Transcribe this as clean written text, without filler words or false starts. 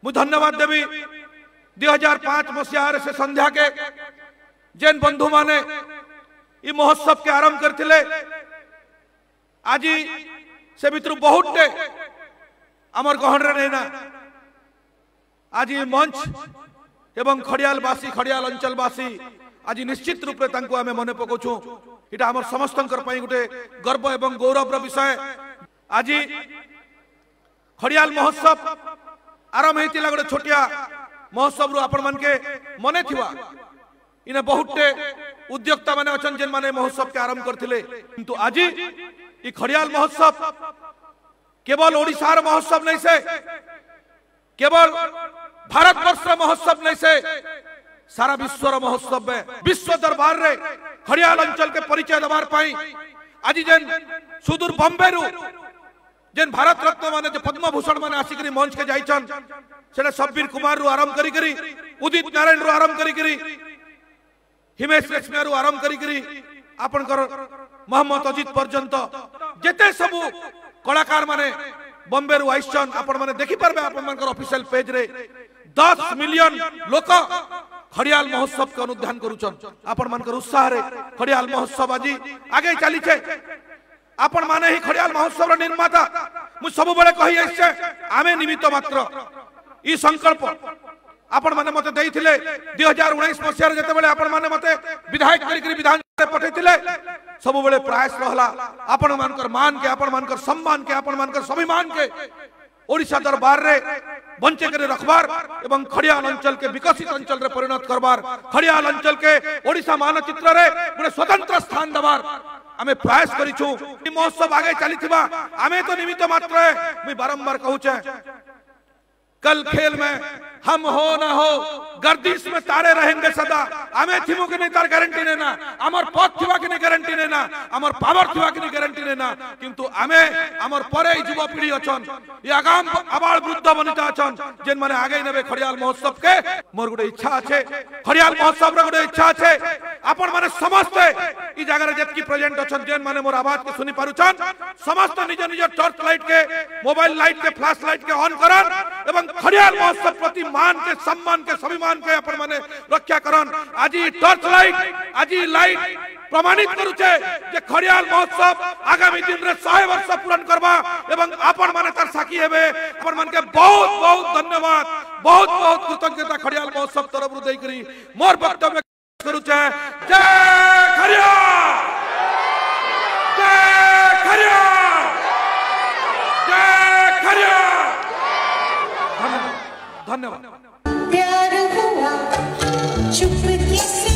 मु धन्यवाद देवी 2005 मसीह से संध्या के जेन बंधु माने ई महोत्सव के आरंभ करथिले आज से भितर बहुत आमर गहन रे ना आज मंच एवं खड़ियालवासी खड़ियाल अंचलवासी आज निश्चित रूप से आम मन पकाऊँ इटा आम समस्त गोटे गर्व एवं गौरव विषय। आज खड़ियाल महोत्सव आरंभ होता गोटे छोटिया महोत्सव आपण मान के मने थिवा इने बहुते उद्योक्ता माने अछन जेन माने महोत्सव के आरंभ करथिले किंतु आज ई खड़ियाल महोत्सव केवल ओडिशार महोत्सव नहीं से केवल भारतवर्ष महोत्सव नहीं से सारा विश्वर महोत्सव में विश्व दरबार रे खड़ियाल अंचल के परिचय दबार पाई आज जेन सुदूर बॉम्बे रु जेन भारत रत्न माने जे पद्म भूषण माने आसिकरी मंच के जाइछन सेटा शब्बीर कुमार रु आरंभ करी करी उदित नारायण रु आरंभ करी करी हिमेश रेशमिया रु आरंभ करी करी आपनकर मोहम्मद अजीत पर्यंत जेते सब कलाकार माने बॉम्बे रु आइछन आपण माने देखि परबे आपण मानकर ऑफिशियल पेज रे 10 मिलियन लोक खड़ियाल महोत्सव के अनुध्यान करूछन आपण मानकर उत्साह रे खड़ियाल महोत्सव आज आगे चली छे आपण माने ही खड़ियाल महोत्सव रो निर्माता मु सब बेले कहि आइछे आमे निमित्त मात्र ई संकल्प आपण माने मते देइथिले 2019 मसिया रे जते बेले आपण माने मते विधायक करी विधान पठैथिले सब बेले प्रयास रहला आपण मानकर मान के आपण मानकर सम्मान के आपण मानकर स्वाभिमान के ओडिशा दरबार रे बंचे करे रखबार एवं खड़ियाल अंचल के विकसित अंचल रे परिणत करबार खड़ियाल अंचल के ओडिशा मानचित्र रे गोटे स्वतंत्र स्थान दबार आमे प्रयास करिछु। महोत्सव आगे चलीथिबा आमे तो निमित्त मात्र है मैं बारंबार कहूचे कल खेल में हम हो ना हो गर्दिश में तारे रहेंगे सदा आमे थिमो के नहीं तार गारंटी नेना आमर पथ थिबा के नहीं गारंटी नेना आमर पावर थिबा के नहीं गारंटी नेना किंतु आमे आमर परे युवा पीढ़ी अछन ये आगाम आबाल वृद्ध बनिता अछन जेन माने आगे नेबे खड़ियाल महोत्सव के मोर गोटे इच्छा आछे खड़ियाल महोत्सव रे गोटे इच्छा आछे आपण माने समस्त ई जगह रे जतकी प्रेजेंट अछन जेन माने मोर आवाज के सुनि पारुछन समस्त निज निज टॉर्च लाइट के मोबाइल लाइट के फ्लैश लाइट के ऑन करन एवं खड़ियाल महोत्सव प्रति मान के सम्मान के स्वाभिमान के अपन माने रक्षा करन आज टॉर्च लाइट आज लाइट प्रमाणित करूचे जे खड़ियाल महोत्सव आगामी दिन रे 100 वर्ष पूर्ण करबा एवं अपन माने तार साखी हेबे अपन मान के बहुत बहुत धन्यवाद बहुत बहुत कृतज्ञता खड़ियाल महोत्सव तरफ रु देई करी मोर वक्तव्य करूचे जय खड़ियाल जय खड़ियाल जय खड़ियाल धन्यवाद। प्यार हुआ चुपके से